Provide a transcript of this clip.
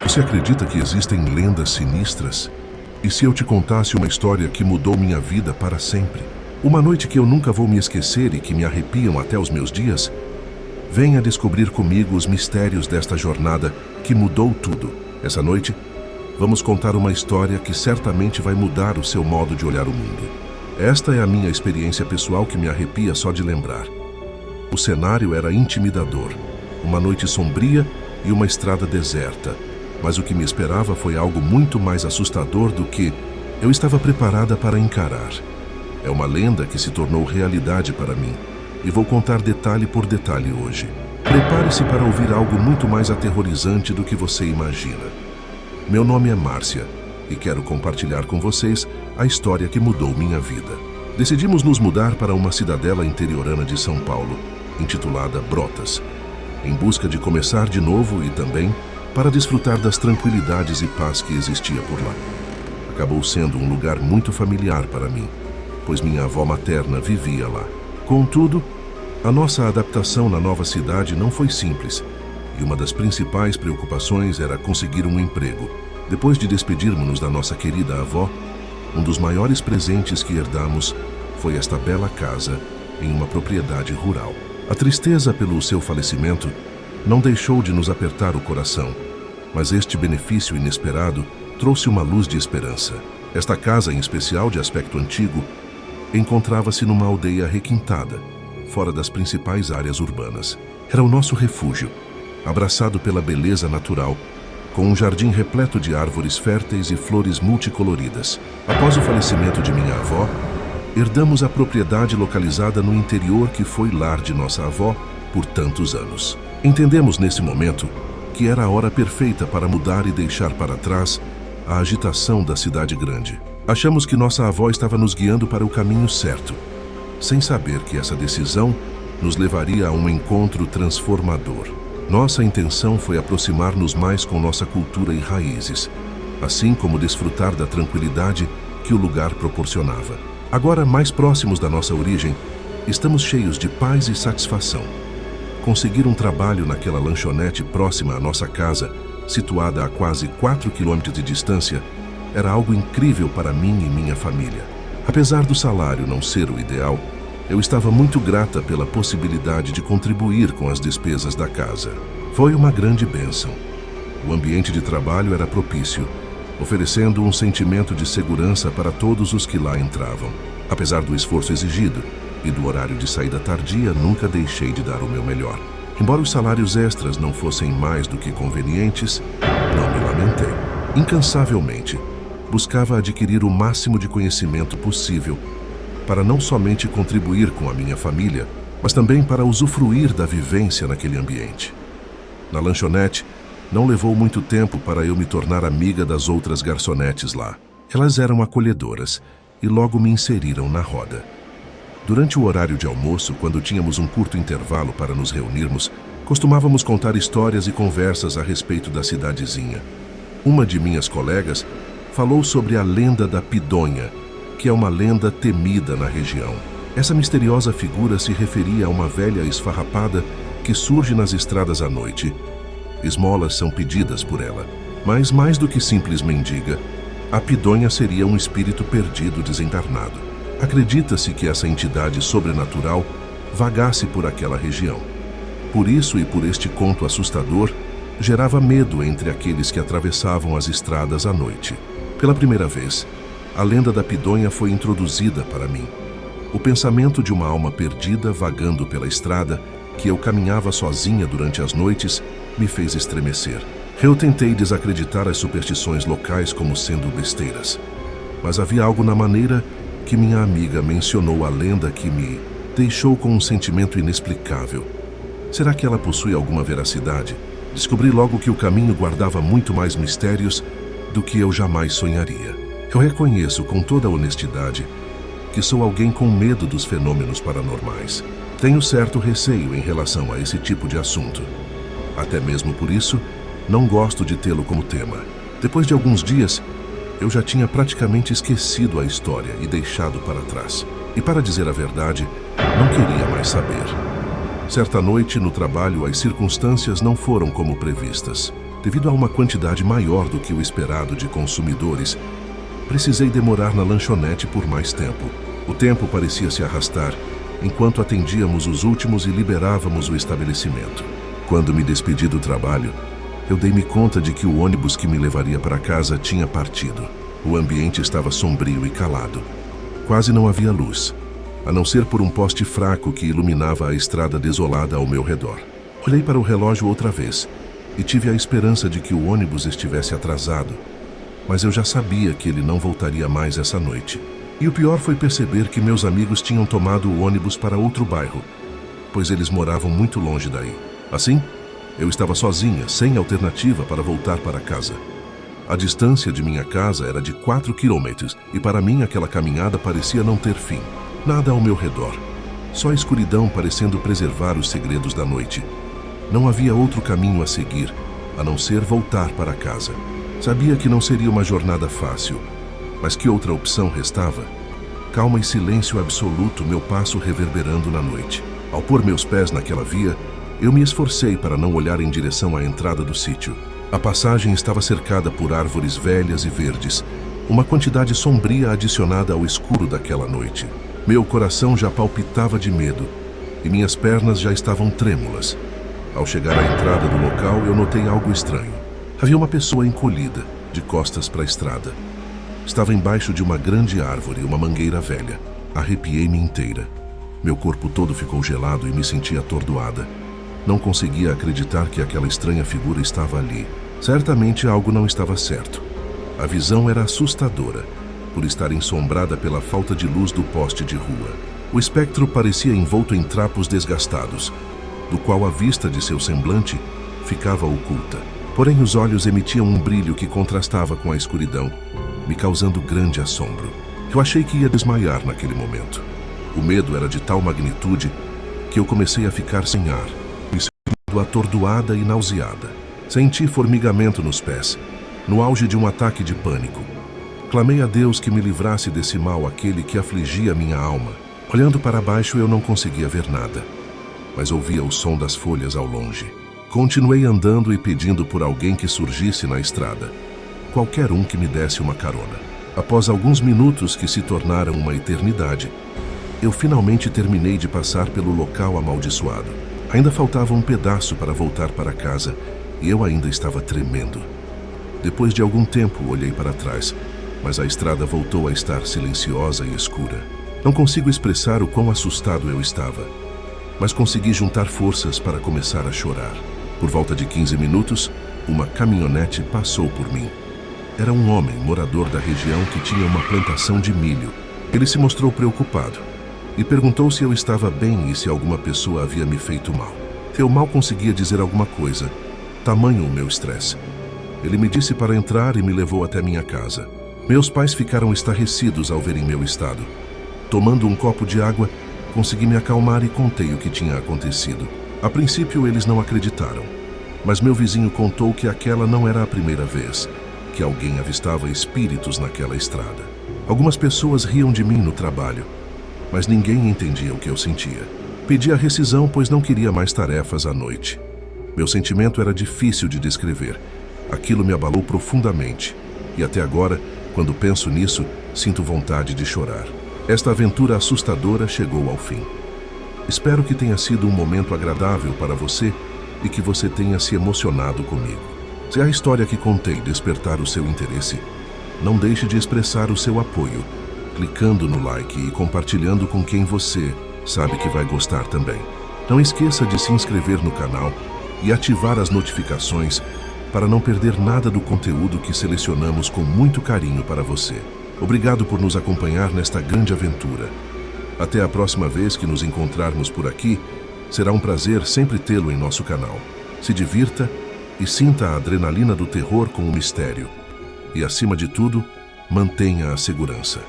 Você acredita que existem lendas sinistras? E se eu te contasse uma história que mudou minha vida para sempre? Uma noite que eu nunca vou me esquecer e que me arrepiam até os meus dias? Venha descobrir comigo os mistérios desta jornada que mudou tudo. Essa noite, vamos contar uma história que certamente vai mudar o seu modo de olhar o mundo. Esta é a minha experiência pessoal que me arrepia só de lembrar. O cenário era intimidador. Uma noite sombria e uma estrada deserta. Mas o que me esperava foi algo muito mais assustador do que eu estava preparada para encarar. É uma lenda que se tornou realidade para mim, e vou contar detalhe por detalhe hoje. Prepare-se para ouvir algo muito mais aterrorizante do que você imagina. Meu nome é Márcia, e quero compartilhar com vocês a história que mudou minha vida. Decidimos nos mudar para uma cidadela interiorana de São Paulo, intitulada Brotas, em busca de começar de novo e também para desfrutar das tranquilidades e paz que existia por lá. Acabou sendo um lugar muito familiar para mim, pois minha avó materna vivia lá. Contudo, a nossa adaptação na nova cidade não foi simples, e uma das principais preocupações era conseguir um emprego. Depois de despedirmos-nos da nossa querida avó, um dos maiores presentes que herdamos foi esta bela casa em uma propriedade rural. A tristeza pelo seu falecimento não deixou de nos apertar o coração, mas este benefício inesperado trouxe uma luz de esperança. Esta casa, em especial de aspecto antigo, encontrava-se numa aldeia requintada, fora das principais áreas urbanas. Era o nosso refúgio, abraçado pela beleza natural, com um jardim repleto de árvores férteis e flores multicoloridas. Após o falecimento de minha avó, herdamos a propriedade localizada no interior que foi lar de nossa avó por tantos anos. Entendemos nesse momento que era a hora perfeita para mudar e deixar para trás a agitação da cidade grande. Achamos que nossa avó estava nos guiando para o caminho certo, sem saber que essa decisão nos levaria a um encontro transformador. Nossa intenção foi aproximar-nos mais com nossa cultura e raízes, assim como desfrutar da tranquilidade que o lugar proporcionava. Agora, mais próximos da nossa origem, estamos cheios de paz e satisfação. Conseguir um trabalho naquela lanchonete próxima à nossa casa, situada a quase 4 quilômetros de distância, era algo incrível para mim e minha família. Apesar do salário não ser o ideal, eu estava muito grata pela possibilidade de contribuir com as despesas da casa. Foi uma grande bênção. O ambiente de trabalho era propício, oferecendo um sentimento de segurança para todos os que lá entravam. Apesar do esforço exigido e do horário de saída tardia, nunca deixei de dar o meu melhor. Embora os salários extras não fossem mais do que convenientes, não me lamentei. Incansavelmente, buscava adquirir o máximo de conhecimento possível para não somente contribuir com a minha família, mas também para usufruir da vivência naquele ambiente. Na lanchonete, não levou muito tempo para eu me tornar amiga das outras garçonetes lá. Elas eram acolhedoras e logo me inseriram na roda. Durante o horário de almoço, quando tínhamos um curto intervalo para nos reunirmos, costumávamos contar histórias e conversas a respeito da cidadezinha. Uma de minhas colegas falou sobre a lenda da Pidonha, que é uma lenda temida na região. Essa misteriosa figura se referia a uma velha esfarrapada que surge nas estradas à noite. Esmolas são pedidas por ela, mas mais do que simples mendiga, a Pidonha seria um espírito perdido desencarnado. Acredita-se que essa entidade sobrenatural vagasse por aquela região. Por isso e por este conto assustador, gerava medo entre aqueles que atravessavam as estradas à noite. Pela primeira vez, a lenda da Pidonha foi introduzida para mim. O pensamento de uma alma perdida vagando pela estrada, que eu caminhava sozinha durante as noites, me fez estremecer. Eu tentei desacreditar as superstições locais como sendo besteiras, mas havia algo na maneira que minha amiga mencionou a lenda que me deixou com um sentimento inexplicável. Será que ela possui alguma veracidade? Descobri logo que o caminho guardava muito mais mistérios do que eu jamais sonharia. Eu reconheço com toda a honestidade que sou alguém com medo dos fenômenos paranormais. Tenho certo receio em relação a esse tipo de assunto. Até mesmo por isso, não gosto de tê-lo como tema. Depois de alguns dias, eu já tinha praticamente esquecido a história e deixado para trás. E para dizer a verdade, não queria mais saber. Certa noite, no trabalho, as circunstâncias não foram como previstas. Devido a uma quantidade maior do que o esperado de consumidores, precisei demorar na lanchonete por mais tempo. O tempo parecia se arrastar enquanto atendíamos os últimos e liberávamos o estabelecimento. Quando me despedi do trabalho, eu dei-me conta de que o ônibus que me levaria para casa tinha partido. O ambiente estava sombrio e calado. Quase não havia luz, a não ser por um poste fraco que iluminava a estrada desolada ao meu redor. Olhei para o relógio outra vez e tive a esperança de que o ônibus estivesse atrasado, mas eu já sabia que ele não voltaria mais essa noite. E o pior foi perceber que meus amigos tinham tomado o ônibus para outro bairro, pois eles moravam muito longe daí. Assim, eu estava sozinha, sem alternativa para voltar para casa. A distância de minha casa era de 4 quilômetros e para mim aquela caminhada parecia não ter fim. Nada ao meu redor, só a escuridão parecendo preservar os segredos da noite. Não havia outro caminho a seguir, a não ser voltar para casa. Sabia que não seria uma jornada fácil, mas que outra opção restava? Calma e silêncio absoluto, meu passo reverberando na noite. Ao pôr meus pés naquela via, eu me esforcei para não olhar em direção à entrada do sítio. A passagem estava cercada por árvores velhas e verdes, uma quantidade sombria adicionada ao escuro daquela noite. Meu coração já palpitava de medo e minhas pernas já estavam trêmulas. Ao chegar à entrada do local, eu notei algo estranho. Havia uma pessoa encolhida, de costas para a estrada. Estava embaixo de uma grande árvore, uma mangueira velha. Arrepiei-me inteira. Meu corpo todo ficou gelado e me senti atordoada. Não conseguia acreditar que aquela estranha figura estava ali. Certamente algo não estava certo. A visão era assustadora, por estar ensombrada pela falta de luz do poste de rua. O espectro parecia envolto em trapos desgastados, do qual a vista de seu semblante ficava oculta. Porém, os olhos emitiam um brilho que contrastava com a escuridão, me causando grande assombro. Eu achei que ia desmaiar naquele momento. O medo era de tal magnitude que eu comecei a ficar sem ar, me sentindo atordoada e nauseada. Senti formigamento nos pés, no auge de um ataque de pânico. Clamei a Deus que me livrasse desse mal, aquele que afligia minha alma. Olhando para baixo, eu não conseguia ver nada, mas ouvia o som das folhas ao longe. Continuei andando e pedindo por alguém que surgisse na estrada. Qualquer um que me desse uma carona. Após alguns minutos que se tornaram uma eternidade, eu finalmente terminei de passar pelo local amaldiçoado. Ainda faltava um pedaço para voltar para casa e eu ainda estava tremendo. Depois de algum tempo, olhei para trás, mas a estrada voltou a estar silenciosa e escura. Não consigo expressar o quão assustado eu estava, mas consegui juntar forças para começar a chorar. Por volta de 15 minutos, uma caminhonete passou por mim. Era um homem morador da região que tinha uma plantação de milho. Ele se mostrou preocupado e perguntou se eu estava bem e se alguma pessoa havia me feito mal. Eu mal conseguia dizer alguma coisa, tamanho o meu estresse. Ele me disse para entrar e me levou até minha casa. Meus pais ficaram estarrecidos ao verem meu estado. Tomando um copo de água, consegui me acalmar e contei o que tinha acontecido. A princípio, eles não acreditaram, mas meu vizinho contou que aquela não era a primeira vez que alguém avistava espíritos naquela estrada. Algumas pessoas riam de mim no trabalho, mas ninguém entendia o que eu sentia. Pedi a rescisão, pois não queria mais tarefas à noite. Meu sentimento era difícil de descrever. Aquilo me abalou profundamente, e até agora, quando penso nisso, sinto vontade de chorar. Esta aventura assustadora chegou ao fim. Espero que tenha sido um momento agradável para você e que você tenha se emocionado comigo. Se a história que contei despertar o seu interesse, não deixe de expressar o seu apoio, clicando no like e compartilhando com quem você sabe que vai gostar também. Não esqueça de se inscrever no canal e ativar as notificações para não perder nada do conteúdo que selecionamos com muito carinho para você. Obrigado por nos acompanhar nesta grande aventura. Até a próxima vez que nos encontrarmos por aqui, será um prazer sempre tê-lo em nosso canal. Se divirta e sinta a adrenalina do terror com o mistério. E, acima de tudo, mantenha a segurança.